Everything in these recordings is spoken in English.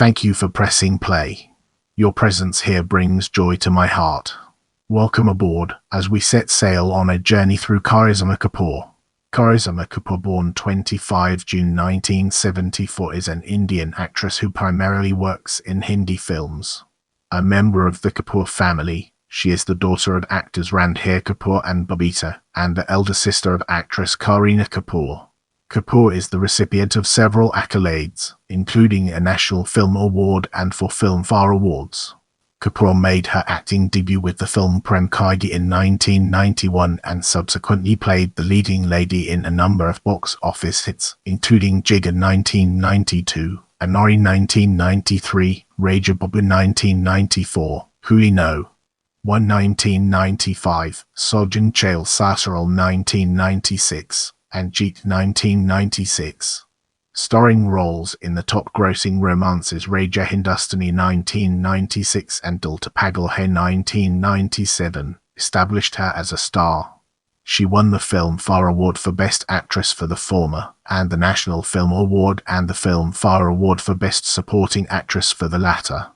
Thank you for pressing play. Your presence here brings joy to my heart. Welcome aboard as we set sail on a journey through Karisma Kapoor. Karisma Kapoor, born 25 June 1974, is an Indian actress who primarily works in Hindi films. A member of the Kapoor family, she is the daughter of actors Randhir Kapoor and Babita, and the elder sister of actress Kareena Kapoor. Kapoor is the recipient of several accolades, including a National Film Award and 4 Filmfare Awards. Kapoor made her acting debut with the film Prem Qaidi in 1991 and subsequently played the leading lady in a number of box office hits, including Jigar 1992, Anari 1993, Raja Babu 1994, Coolie No. 1995, Saajan Chale Sasural 1996, and Jeet 1996. Starring roles in the top-grossing romances Raja Hindustani 1996 and Dil To Pagal Hai 1997 established her as a star. She won the Filmfare Award for Best Actress for the former, and the National Film Award and the Filmfare Award for Best Supporting Actress for the latter.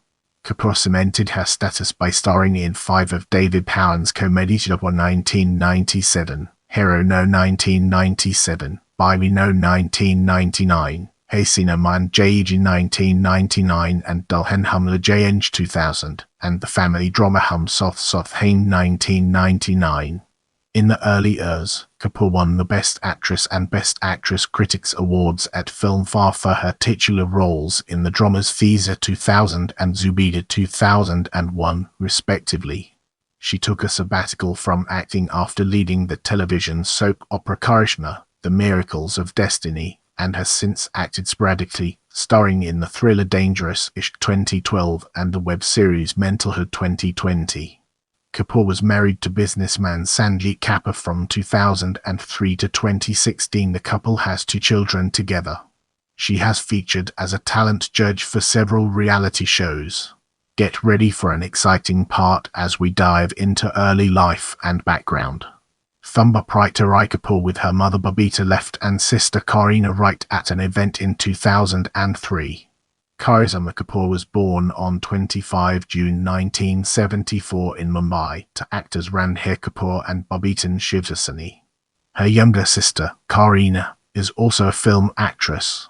Kapoor cemented her status by starring in 5 of David Powen's comedies Jigar 1997, Hero No 1997, Babu No 1999, Hasina Man Jaiji 1999 and Dulhan Humla Jayenge 2000, and the family drama Hum Soth Soth Hain 1999. In the early years, Kapoor won the Best Actress and Best Actress Critics Awards at Filmfare for her titular roles in the dramas Fiza 2000 and Zubeda 2001, respectively. She took a sabbatical from acting after leading the television soap opera Karisma, The Miracles of Destiny, and has since acted sporadically, starring in the thriller Dangerous Ishq 2012 and the web series Mentalhood 2020. Kapoor was married to businessman Randhir Kapoor from 2003 to 2016. The couple has 2 children together. She has featured as a talent judge for several reality shows. Get ready for an exciting part as we dive into early life and background. Thumba Praita Rai Kapoor with her mother Babita left and sister Kareena right at an event in 2003. Karisma Kapoor was born on 25 June 1974 in Mumbai to actors Randhir Kapoor and Babita Hindustani. Her younger sister, Kareena, is also a film actress.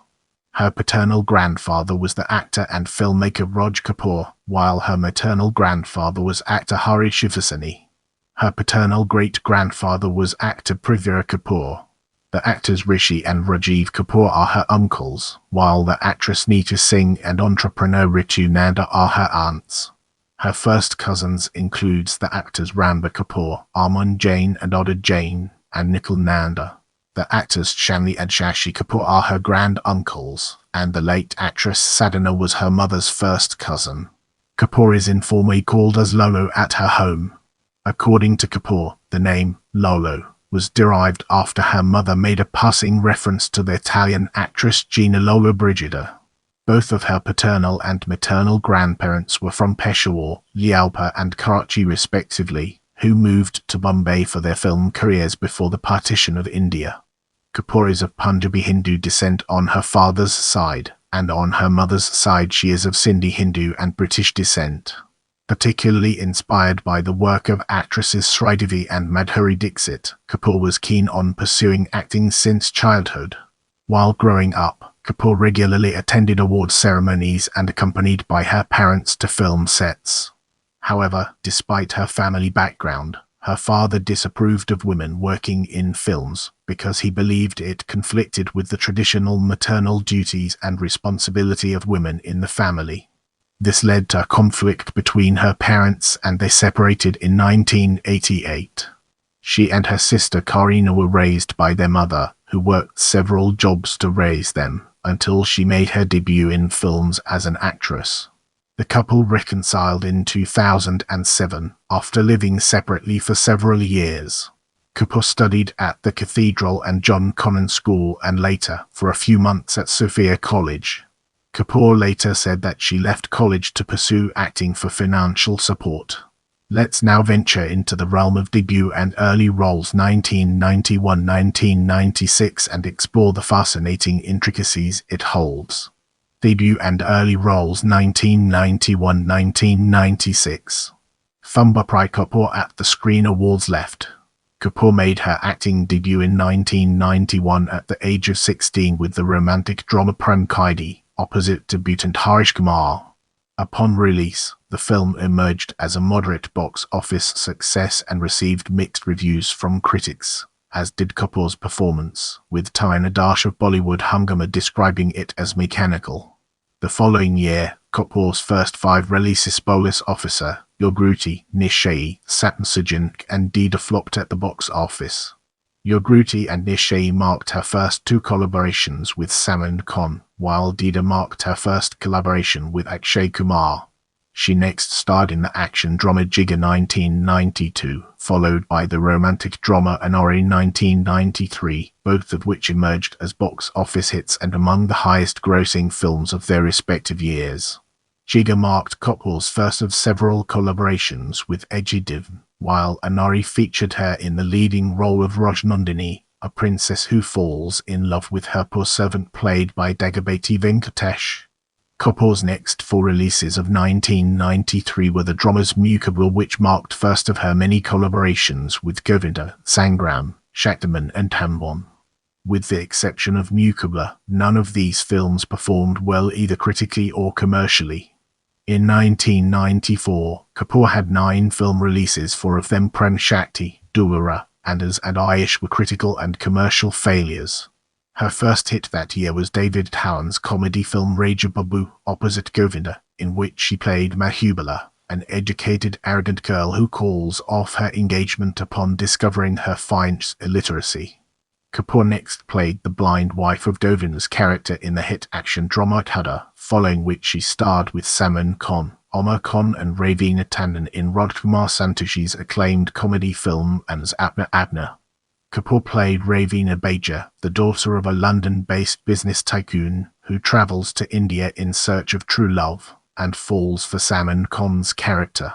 Her paternal grandfather was the actor and filmmaker Raj Kapoor, while her maternal grandfather was actor Hari Shivasani. Her paternal great-grandfather was actor Privira Kapoor. The actors Rishi and Rajiv Kapoor are her uncles, while the actress Neeta Singh and entrepreneur Ritu Nanda are her aunts. Her first cousins includes the actors Ramba Kapoor, Arman Jain and Oda Jain, and Nikhil Nanda. The actors Shanli and Shashi Kapoor are her grand-uncles, and the late actress Sadhana was her mother's first cousin. Kapoor is informally called as Lolo at her home. According to Kapoor, the name Lolo was derived after her mother made a passing reference to the Italian actress Gina Lollobrigida. Both of her paternal and maternal grandparents were from Peshawar, Lialpur and Karachi respectively, who moved to Bombay for their film careers before the partition of India. Kapoor is of Punjabi Hindu descent on her father's side, and on her mother's side she is of Sindhi Hindu and British descent. Particularly inspired by the work of actresses Sridevi and Madhuri Dixit, Kapoor was keen on pursuing acting since childhood. While growing up, Kapoor regularly attended award ceremonies and accompanied by her parents to film sets. However, despite her family background, her father disapproved of women working in films because he believed it conflicted with the traditional maternal duties and responsibility of women in the family. This led to a conflict between her parents and they separated in 1988. She and her sister Kareena were raised by their mother, who worked several jobs to raise them, until she made her debut in films as an actress. The couple reconciled in 2007 after living separately for several years. Kapoor studied at the Cathedral and John Connon School and later, for a few months at Sophia College. Kapoor later said that she left college to pursue acting for financial support. Let's now venture into the realm of debut and early roles 1991-1996 and explore the fascinating intricacies it holds. Debut and early roles 1991–1996. Filmfare Kapoor at the Screen Awards left. Kapoor made her acting debut in 1991 at the age of 16 with the romantic drama Prem Qaidi, opposite debutant Harish Kumar. Upon release, the film emerged as a moderate box office success and received mixed reviews from critics, as did Kapoor's performance, with Tyana Dash of Bollywood Hungama describing it as mechanical. The following year, Kapoor's first 5 releases Police Officer, Yogruti, Nishai, Saajan and Dida flopped at the box office. Yogruti and Nishai marked her first 2 collaborations with Salman Khan, while Dida marked her first collaboration with Akshay Kumar. She next starred in the action drama Jigar 1992, followed by the romantic drama Anari 1993, both of which emerged as box office hits and among the highest-grossing films of their respective years. Jigar marked Kapoor's first of several collaborations with Jeet, while Anari featured her in the leading role of Rajanandini, a princess who falls in love with her poor servant played by Dagabati Venkatesh. Kapoor's next 4 releases of 1993 were the dramas Muqabbal, which marked first of her many collaborations with Govinda, Sangram, Shaktiman and Tambon. With the exception of Muqabbal, none of these films performed well either critically or commercially. In 1994, Kapoor had 9 film releases, 4 of them Prem Shakti, Dubara, and Aish were critical and commercial failures. Her first hit that year was David Dhawan's comedy film Raja Babu, opposite Govinda, in which she played Mahubala, an educated, arrogant girl who calls off her engagement upon discovering her fine illiteracy. Kapoor next played the blind wife of Govinda's character in the hit action drama Khada, following which she starred with Salman Khan, Omar Khan and Raveena Tandon in Rajkumar Santoshi's acclaimed comedy film as Apna Apna. Kapoor played Raveena Baja, the daughter of a London-based business tycoon who travels to India in search of true love, and falls for Salman Khan's character.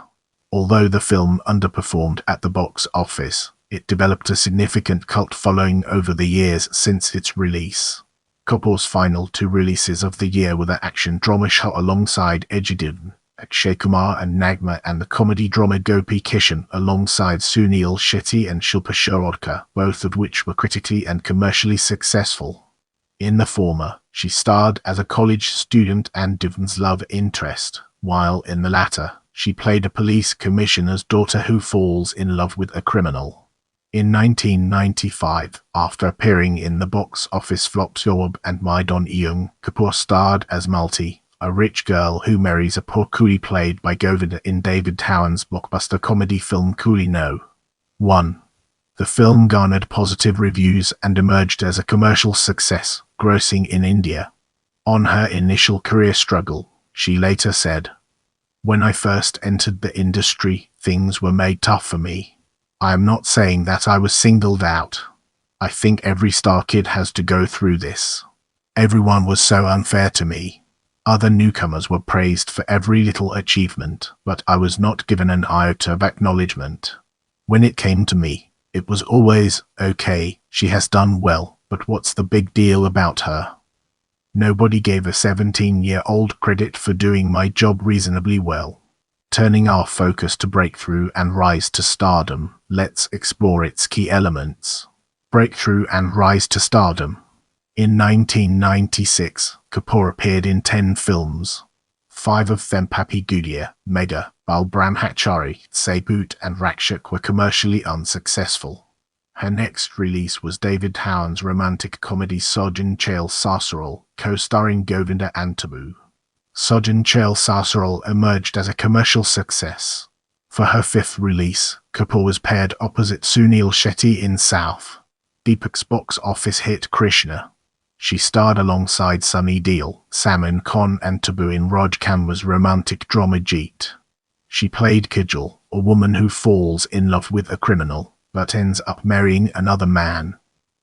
Although the film underperformed at the box office, it developed a significant cult following over the years since its release. Kapoor's final 2 releases of the year were the action drama Shah alongside Jeet, Akshay Kumar and Nagma, and the comedy drama Gopi Kishan alongside Sunil Shetty and Shilpa Sharodkar, both of which were critically and commercially successful. In the former, she starred as a college student and Divn's love interest, while in the latter, she played a police commissioner's daughter who falls in love with a criminal. In 1995, after appearing in the box office flops Yob and Maidon Eung, Kapoor starred as Malti, a rich girl who marries a poor coolie played by Govinda in David Dhawan's blockbuster comedy film Coolie No. 1. The film garnered positive reviews and emerged as a commercial success, grossing in India. On her initial career struggle, she later said, "When I first entered the industry, things were made tough for me. I am not saying that I was singled out. I think every star kid has to go through this. Everyone was so unfair to me. Other newcomers were praised for every little achievement, but I was not given an iota of acknowledgement. When it came to me, it was always, okay, she has done well, but what's the big deal about her? Nobody gave a 17-year-old credit for doing my job reasonably well." Turning our focus to breakthrough and rise to stardom, let's explore its key elements. Breakthrough and rise to stardom. In 1996, Kapoor appeared in 10 films. 5 of them Papi Gudia, Mega, Bal Brahmachari, Sabut and Rakshak were commercially unsuccessful. Her next release was David Dhawan's romantic comedy Saajan Chale Sasural, co-starring Govinda and Tabu. Saajan Chale Sasural emerged as a commercial success. For her 5th release, Kapoor was paired opposite Sunil Shetty in South Deepak's box office hit Krishna. She starred alongside Sunny Deol, Salman Khan and Tabu in Raj Khanna's romantic drama Jeet. She played Kajal, a woman who falls in love with a criminal, but ends up marrying another man.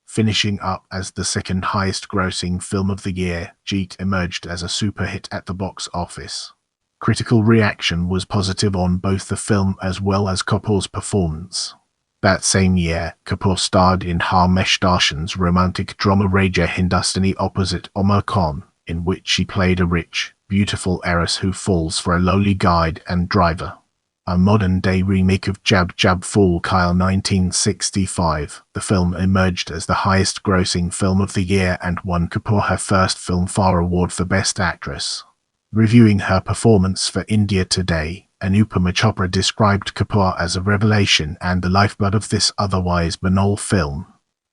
Finishing up as the 2nd highest grossing film of the year, Jeet emerged as a super hit at the box office. Critical reaction was positive on both the film as well as Kapoor's performance. That same year, Kapoor starred in Harmesh Darshan's romantic drama Raja Hindustani opposite Omar Khan, in which she played a rich, beautiful heiress who falls for a lowly guide and driver. A modern-day remake of Jab Jab Fool Kyle 1965, the film emerged as the highest-grossing film of the year and won Kapoor her first Filmfare Award for Best Actress. Reviewing her performance for India Today, Anupama Chopra described Kapoor as a revelation and the lifeblood of this otherwise banal film.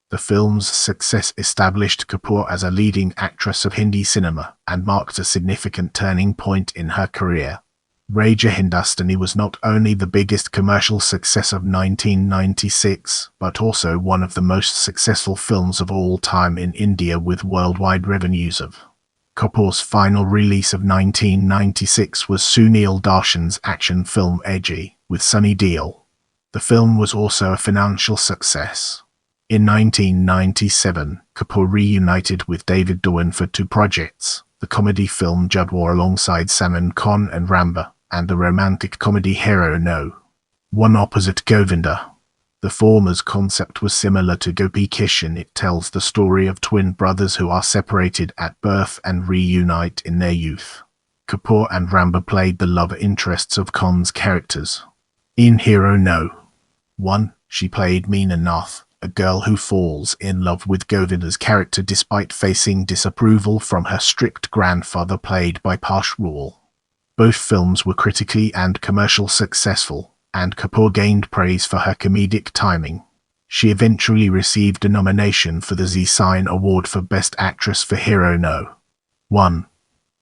The film's success established Kapoor as a leading actress of Hindi cinema and marked a significant turning point in her career. Raja Hindustani was not only the biggest commercial success of 1996, but also one of the most successful films of all time in India with worldwide revenues of. Kapoor's final release of 1996 was Sunil Darshan's action film Edgy, with Sunny Deol. The film was also a financial success. In 1997, Kapoor reunited with David Dhawan for two projects, the comedy film Jadwar alongside Salman Khan and Ramba, and the romantic comedy Hero No. One opposite Govinda. The former's concept was similar to Gopi Kishan. It tells the story of twin brothers who are separated at birth and reunite in their youth. Kapoor and Ramba played the love interests of Khan's characters. In Hero No. 1, she played Meena Nath, a girl who falls in love with Govinda's character despite facing disapproval from her strict grandfather played by Parsh Rawal. Both films were critically and commercially successful, and Kapoor gained praise for her comedic timing. She eventually received a nomination for the Zee Cine Award for Best Actress for Hero No. 1.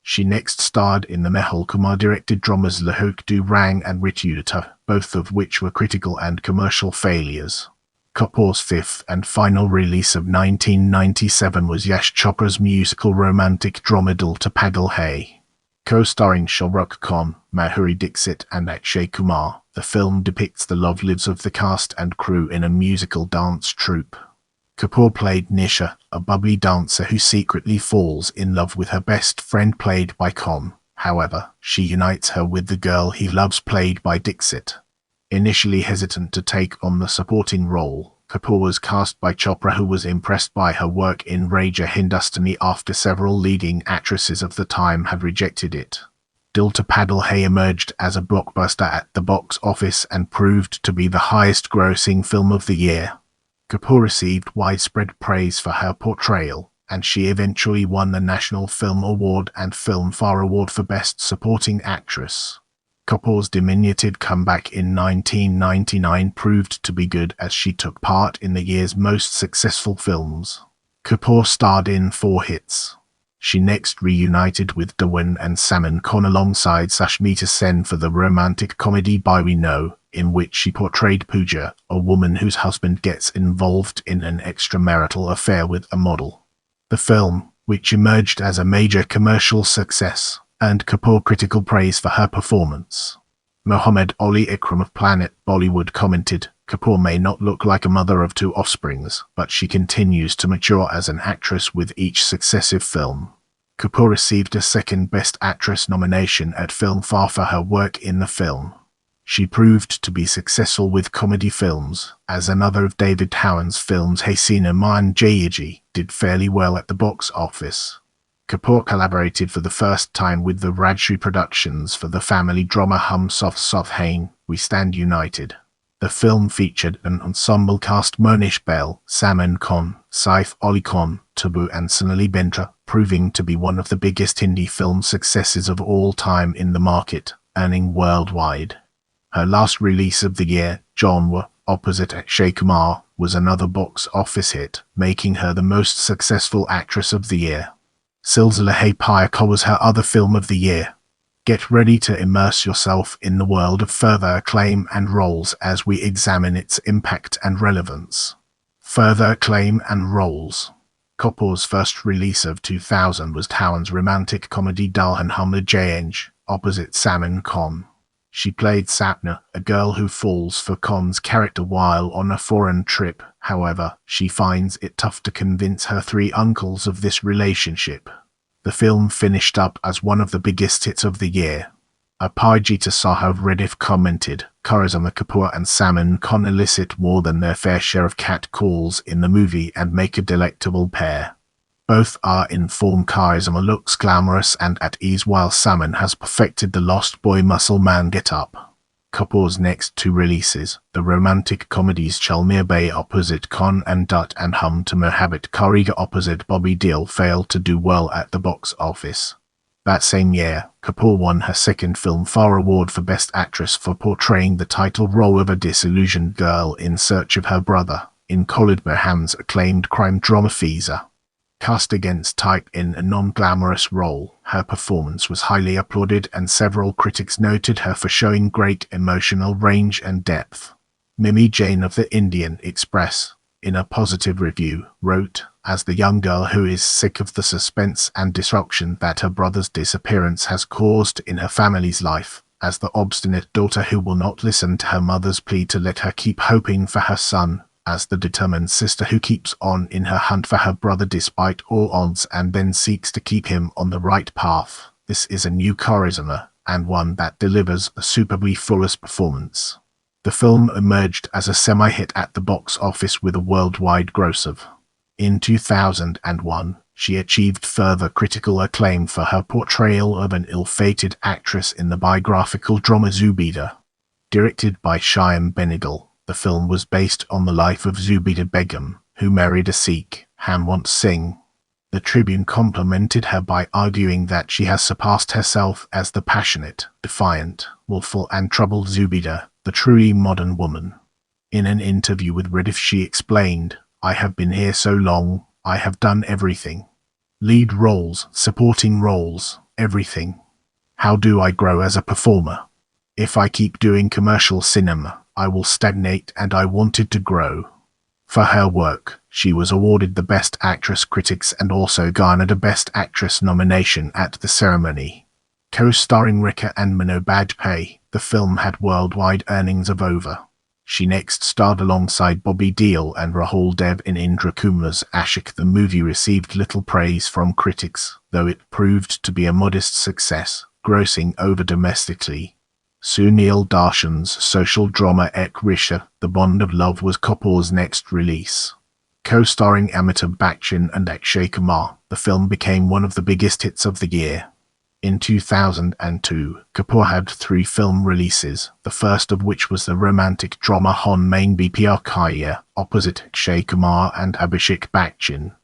She next starred in the Mehul Kumar-directed dramas Lahok Du Rang and Rityuta, both of which were critical and commercial failures. Kapoor's fifth and final release of 1997 was Yash Chopra's musical romantic drama Dil To Pagal Hai. Co-starring Shah Rukh Khan, Madhuri Dixit and Akshay Kumar, the film depicts the love lives of the cast and crew in a musical dance troupe. Kapoor played Nisha, a bubbly dancer who secretly falls in love with her best friend played by Khan. However, she unites her with the girl he loves played by Dixit. Initially hesitant to take on the supporting role, Kapoor was cast by Chopra, who was impressed by her work in Raja Hindustani after several leading actresses of the time had rejected it. Dil To Pagal Hai emerged as a blockbuster at the box office and proved to be the highest-grossing film of the year. Kapoor received widespread praise for her portrayal, and she eventually won the National Film Award and Filmfare Award for Best Supporting Actress. Kapoor's diminutive comeback in 1999 proved to be good as she took part in the year's most successful films. Kapoor starred in 4 hits. She next reunited with Dhawan and Salman Khan alongside Sushmita Sen for the romantic comedy We Know, in which she portrayed Pooja, a woman whose husband gets involved in an extramarital affair with a model. The film, which emerged as a major commercial success, earned Kapoor critical praise for her performance. Mohammed Ali Ikram of Planet Bollywood commented, "Kapoor may not look like a mother of 2 offsprings, but she continues to mature as an actress with each successive film." Kapoor received a second Best Actress nomination at Filmfare for her work in the film. She proved to be successful with comedy films, as another of David Dhawan's films Hasina Maan Jayiji did fairly well at the box office. Kapoor collaborated for the first time with the Rajshri Productions for the family drama Hum Saath Saath Hain, We Stand United. The film featured an ensemble cast: Monish Bell, Salman Khan, Saif Ali Khan, Tabu and Sonali Bendre, proving to be one of the biggest Hindi film successes of all time in the market, earning worldwide. Her last release of the year, Janwar, opposite Akshay Kumar, was another box office hit, making her the most successful actress of the year. Silsila Hai Pyar was her other film of the year. Get ready to immerse yourself in the world of further acclaim and roles as we examine its impact and relevance. Further acclaim and roles. Kapoor's first release of 2000 was Dhawan's romantic comedy Dulhan Humna Jayenge, opposite Salman Khan. She played Sapna, a girl who falls for Khan's character while on a foreign trip. However, she finds it tough to convince her 3 uncles of this relationship. The film finished up as one of the biggest hits of the year. Apajita Sahav Rediff commented, Karisma Kapoor and Salman Khan elicit more than their fair share of cat calls in the movie and make a delectable pair. Both are in form. Karisma looks glamorous and at ease while Saajan has perfected the Lost Boy muscle man get-up. Kapoor's next two releases, the romantic comedies Chalmir Bay opposite Khan and Dutt and Hum to Mohabbat Karega opposite Bobby Deol, failed to do well at the box office. That same year, Kapoor won her second Filmfare Award for Best Actress for portraying the title role of a disillusioned girl in search of her brother, in Khalid Mohammad's acclaimed crime drama Fiza. Cast against type in a non-glamorous role, her performance was highly applauded and several critics noted her for showing great emotional range and depth. Mimi Jain of the Indian Express, in a positive review, wrote, "As the young girl who is sick of the suspense and disruption that her brother's disappearance has caused in her family's life, as the obstinate daughter who will not listen to her mother's plea to let her keep hoping for her son, as the determined sister who keeps on in her hunt for her brother despite all odds and then seeks to keep him on the right path, this is a new Karisma, and one that delivers a superbly flawless performance." The film emerged as a semi-hit at the box office with a worldwide gross of. In 2001, she achieved further critical acclaim for her portrayal of an ill-fated actress in the biographical drama Zubida. Directed by Shyam Benegal, the film was based on the life of Zubida Begum, who married a Sikh, Hanwant Singh. The Tribune complimented her by arguing that she has surpassed herself as the passionate, defiant, willful and troubled Zubida, the truly modern woman. In an interview with Rediff she explained, "I have been here so long, I have done everything. Lead roles, supporting roles, everything. How do I grow as a performer? If I keep doing commercial cinema, I will stagnate and I wanted to grow." For her work, she was awarded the Best Actress critics and also garnered a Best Actress nomination at the ceremony. Co-starring Rekha and Manoj Bajpayee, the film had worldwide earnings of over. She next starred alongside Bobby Deol and Rahul Dev in Indra Kumar's Ashik. The movie received little praise from critics, though it proved to be a modest success, grossing over domestically. Sunil Darshan's social drama Ek Risha, The Bond of Love was Kapoor's next release. Co-starring Amitabh Bachchan and Akshay Kumar, the film became one of the biggest hits of the year. In 2002, Kapoor had 3 film releases, the first of which was the romantic drama Hon Main Bpr Kaya, opposite Akshay Kumar and Abhishek Bachchan.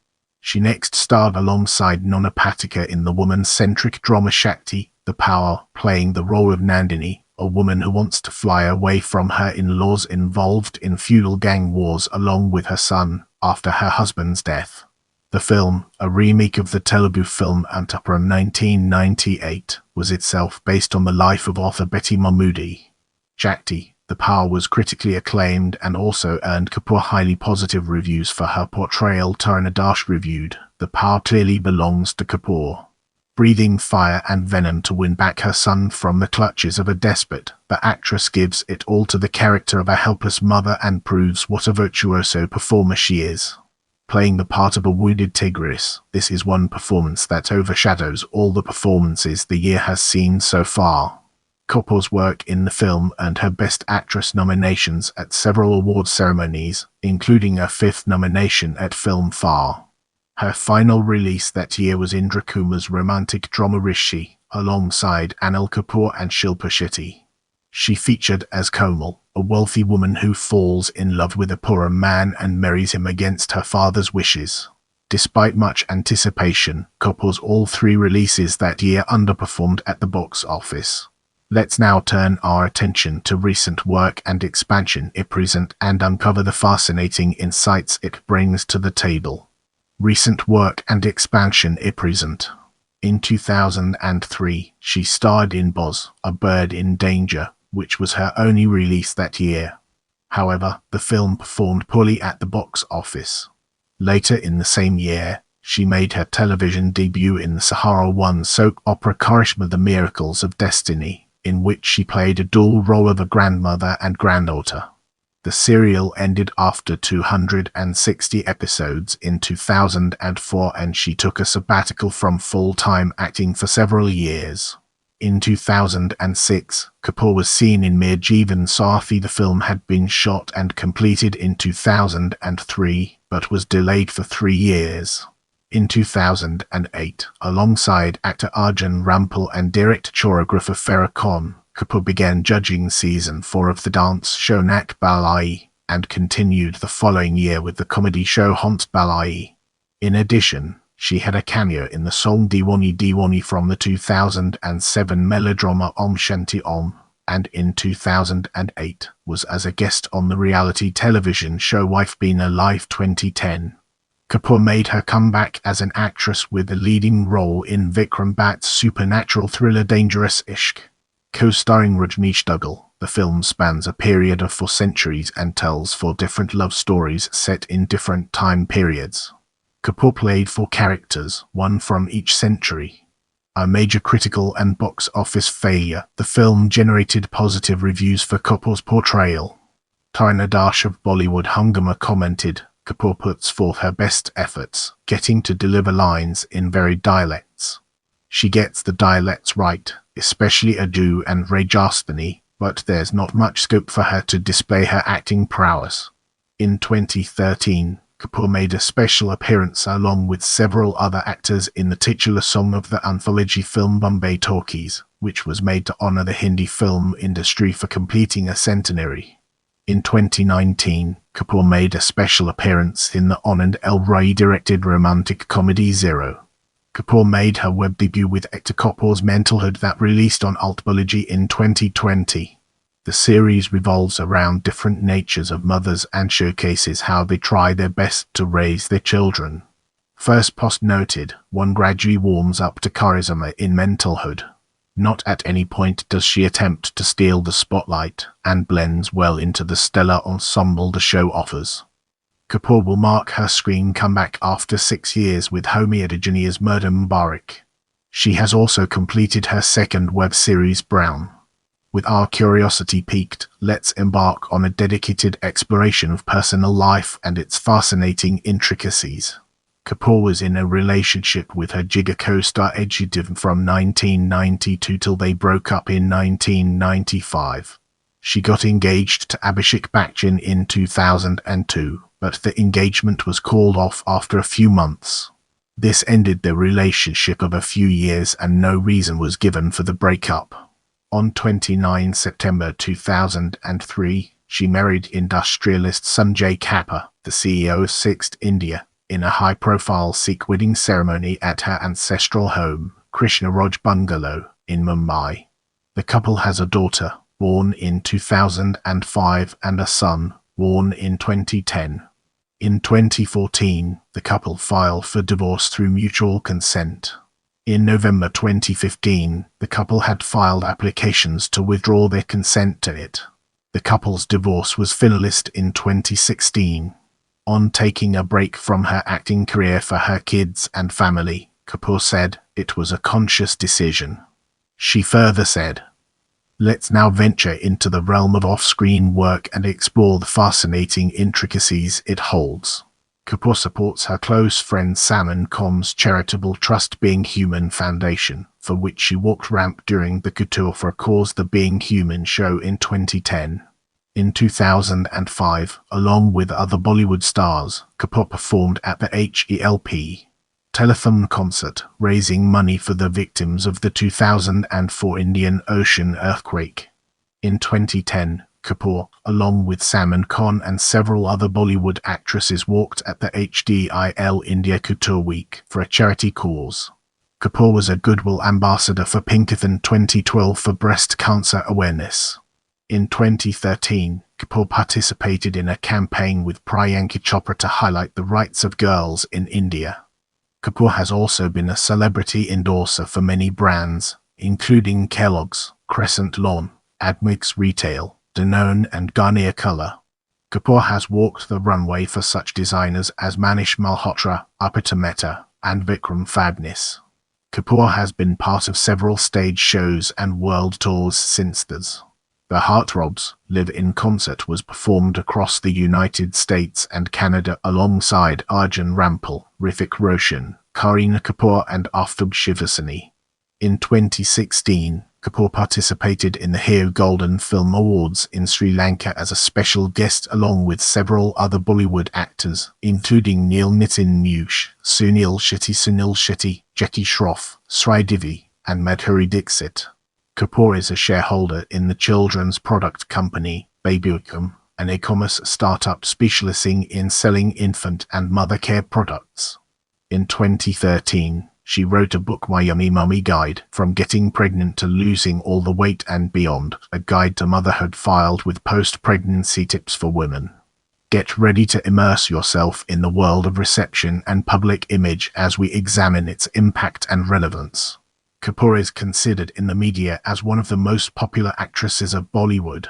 She next starred alongside Nona Patekar in the woman-centric drama Shakti, The Power, playing the role of Nandini, a woman who wants to fly away from her in-laws involved in feudal gang wars along with her son, after her husband's death. The film, a remake of the Telugu film Antapura 1998, was itself based on the life of author Betty Mahmoodi. Shakti, The Power was critically acclaimed and also earned Kapoor highly positive reviews for her portrayal. Tarana Das reviewed, "The power clearly belongs to Kapoor. Breathing fire and venom to win back her son from the clutches of a despot, the actress gives it all to the character of a helpless mother and proves what a virtuoso performer she is. Playing the part of a wounded tigress, this is one performance that overshadows all the performances the year has seen so far." Kapoor's work in the film earned her Best Actress nominations at several award ceremonies, including a 5th nomination at Filmfare. Her final release that year was Indra Kumar's romantic drama Rishi, alongside Anil Kapoor and Shilpa Shetty. She featured as Komal, a wealthy woman who falls in love with a poorer man and marries him against her father's wishes. Despite much anticipation, Kapoor's all 3 releases that year underperformed at the box office. Let's now turn our attention to recent work and expansion it presents and uncover the fascinating insights it brings to the table. Recent work and expansion it presents. In 2003, she starred in Boz, A Bird in Danger, which was her only release that year. However, the film performed poorly at the box office. Later in the same year, she made her television debut in the Sahara One soap opera Karisma The Miracles of Destiny, in which she played a dual role of a grandmother and granddaughter. The serial ended after 260 episodes in 2004 and she took a sabbatical from full-time acting for several years. In 2006, Kapoor was seen in Mere Jeevan Sathi. The film had been shot and completed in 2003, but was delayed for 3 years. In 2008, alongside actor Arjun Rampal and director-choreographer Farah Khan, Kapoor began judging season 4 of the dance show Naak Balai, and continued the following year with the comedy show Hont Balai. In addition, she had a cameo in the song Diwani Diwani from the 2007 melodrama Om Shanti Om, and in 2008 was as a guest on the reality television show Wife Been Alive 2010. Kapoor made her comeback as an actress with a leading role in Vikram Bhatt's supernatural thriller Dangerous Ishq. Co-starring Rajneesh Duggal, the film spans a period of 4 centuries and tells 4 different love stories set in different time periods. Kapoor played 4 characters, 1 from each century. A major critical and box office failure, the film generated positive reviews for Kapoor's portrayal. Taina Dash of Bollywood Hungama commented, Kapoor puts forth her best efforts, getting to deliver lines in varied dialects. She gets the dialects right, especially Urdu and Rajasthani, but there's not much scope for her to display her acting prowess. In 2013, Kapoor made a special appearance along with several other actors in the titular song of the anthology film Bombay Talkies, which was made to honor the Hindi film industry for completing a centenary. In 2019, Kapoor made a special appearance in the Anand L. Rai-directed romantic comedy Zero. Kapoor made her web debut with Ekta Kapoor's Mentalhood that released on Altbology in 2020. The series revolves around different natures of mothers and showcases how they try their best to raise their children. First post noted, one gradually warms up to Karisma in Mentalhood. Not at any point does she attempt to steal the spotlight, and blends well into the stellar ensemble the show offers. Kapoor will mark her screen comeback after 6 years with Homi Adijania's Murder Mubarak. She has also completed her second web series Brown. With our curiosity piqued, let's embark on a dedicated exploration of personal life and its fascinating intricacies. Kapoor was in a relationship with her Jigar co-star Jeet from 1992 till they broke up in 1995. She got engaged to Abhishek Bachchan in 2002, but the engagement was called off after a few months. This ended the relationship of a few years and no reason was given for the breakup. On 29 September 2003, she married industrialist Sanjay Kapoor, the CEO of Sixth India, in a high-profile Sikh wedding ceremony at her ancestral home, Krishna Raj Bungalow, in Mumbai. The couple has a daughter, born in 2005, and a son, born in 2010. In 2014, the couple filed for divorce through mutual consent. In November 2015, the couple had filed applications to withdraw their consent to it. The couple's divorce was finalized in 2016. On taking a break from her acting career for her kids and family, Kapoor said, "It was a conscious decision." She further said, "Let's now venture into the realm of off-screen work and explore the fascinating intricacies it holds." Kapoor supports her close friend Salman Khan's charitable trust Being Human Foundation, for which she walked ramp during the Couture for a Cause The Being Human show in 2010. In 2005, along with other Bollywood stars, Kapoor performed at the HELP telethon concert, raising money for the victims of the 2004 Indian Ocean earthquake. In 2010, Kapoor, along with Salman Khan and several other Bollywood actresses, walked at the HDIL India Couture Week for a charity cause. Kapoor was a Goodwill Ambassador for Pinkathon 2012 for breast cancer awareness. In 2013, Kapoor participated in a campaign with Priyanka Chopra to highlight the rights of girls in India. Kapoor has also been a celebrity endorser for many brands, including Kellogg's, Crescent Lawn, Admix Retail, Danone and Garnier Color. Kapoor has walked the runway for such designers as Manish Malhotra, Arpita Mehta, and Vikram Fadnis. Kapoor has been part of several stage shows and world tours since this. The Heartthrobs Live in Concert was performed across the United States and Canada alongside Arjun Rampal, Hrithik Roshan, Kareena Kapoor and Aftab Shivasani. In 2016, Kapoor participated in the Hero Golden Film Awards in Sri Lanka as a special guest along with several other Bollywood actors, including Neel Nitin Mukesh, Sunil Shetty, Jackie Shroff, Sridevi, and Madhuri Dixit. Kapoor is a shareholder in the children's product company, Babu, an e-commerce startup specializing in selling infant and mother care products. In 2013, she wrote a book, My Yummy Mummy Guide, From Getting Pregnant to Losing All the Weight and Beyond, a guide to motherhood filed with post-pregnancy tips for women. Get ready to immerse yourself in the world of reception and public image as we examine its impact and relevance. Kapoor is considered in the media as one of the most popular actresses of Bollywood.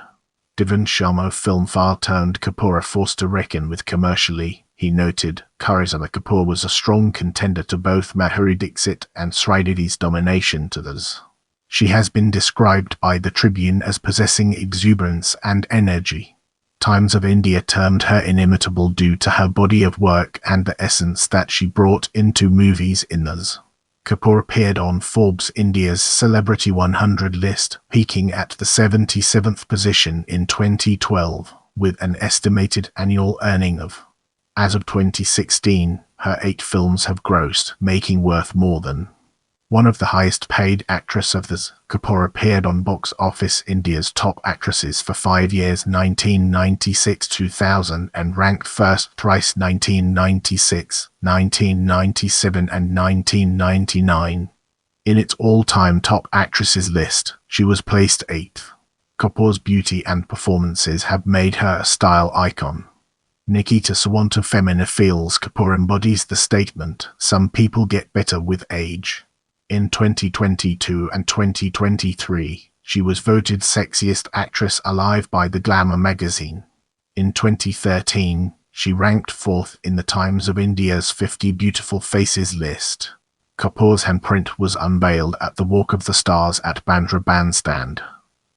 Divan Sharma of Filmfare turned Kapoor a force to reckon with commercially. He noted, Karisma Kapoor was a strong contender to both Madhuri Dixit and Sridevi's domination to theirs. She has been described by the Tribune as possessing exuberance and energy. Times of India termed her inimitable due to her body of work and the essence that she brought into movies in theirs. Kapoor appeared on Forbes India's Celebrity 100 list, peaking at the 77th position in 2012, with an estimated annual earning of. As of 2016, her 8 films have grossed, making worth more than one of the highest paid actress of this. Kapoor appeared on Box Office India's top actresses for 5 years 1996-2000 and ranked first twice 1996, 1997 and 1999. In its all-time top actresses list, she was placed 8th. Kapoor's beauty and performances have made her a style icon. Nikita Sawant Femina feels Kapoor embodies the statement, some people get better with age. In 2022 and 2023, she was voted Sexiest Actress Alive by the Glamour magazine. In 2013, she ranked 4th in the Times of India's 50 Beautiful Faces list. Kapoor's handprint was unveiled at the Walk of the Stars at Bandra Bandstand.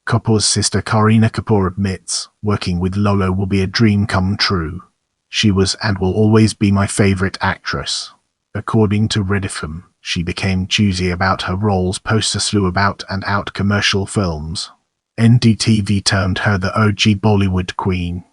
Kapoor's sister Kareena Kapoor admits, working with Lolo will be a dream come true. She was and will always be my favorite actress. According to Recipient, she became choosy about her roles post a slew about and out commercial films. NDTV termed her the OG Bollywood queen.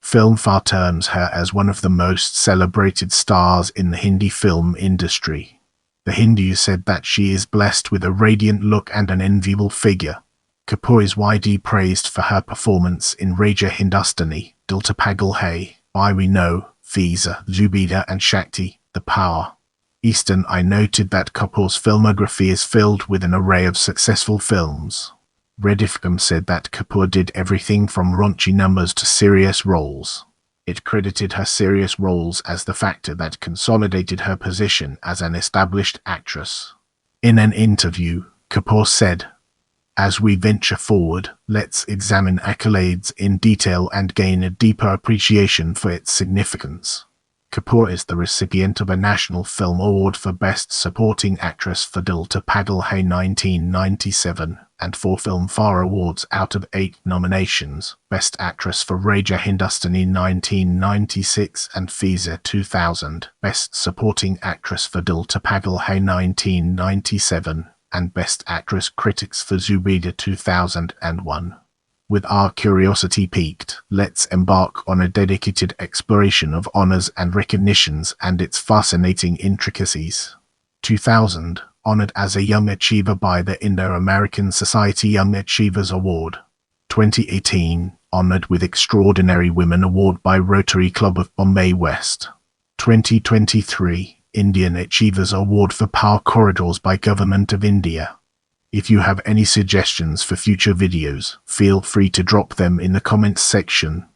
Filmfare terms her as one of the most celebrated stars in the Hindi film industry. The Hindu said that she is blessed with a radiant look and an enviable figure. Kapoor is widely praised for her performance in Raja Hindustani, Dil To Pagal Hai, Why We Know, Visa, Zubeda and Shakti, The Power. Eastern Eye noted that Kapoor's filmography is filled with an array of successful films. Recipient said that Kapoor did everything from raunchy numbers to serious roles. It credited her serious roles as the factor that consolidated her position as an established actress. In an interview, Kapoor said, As we venture forward, let's examine accolades in detail and gain a deeper appreciation for its significance. Kapoor is the recipient of a National Film Award for Best Supporting Actress for Dil To Pagal Hai 1997, and 4 Filmfare Awards out of 8 nominations, Best Actress for Raja Hindustani 1996 and Visa 2000, Best Supporting Actress for Dil To Pagal Hai 1997, and Best Actress Critics for Zubeda 2001. With our curiosity piqued, let's embark on a dedicated exploration of honors and recognitions and its fascinating intricacies. 2000, honored as a Young Achiever by the Indo-American Society Young Achievers Award. 2018, honored with Extraordinary Women Award by Rotary Club of Bombay West. 2023, Indian Achievers Award for Power Corridors by Government of India. If you have any suggestions for future videos, feel free to drop them in the comments section.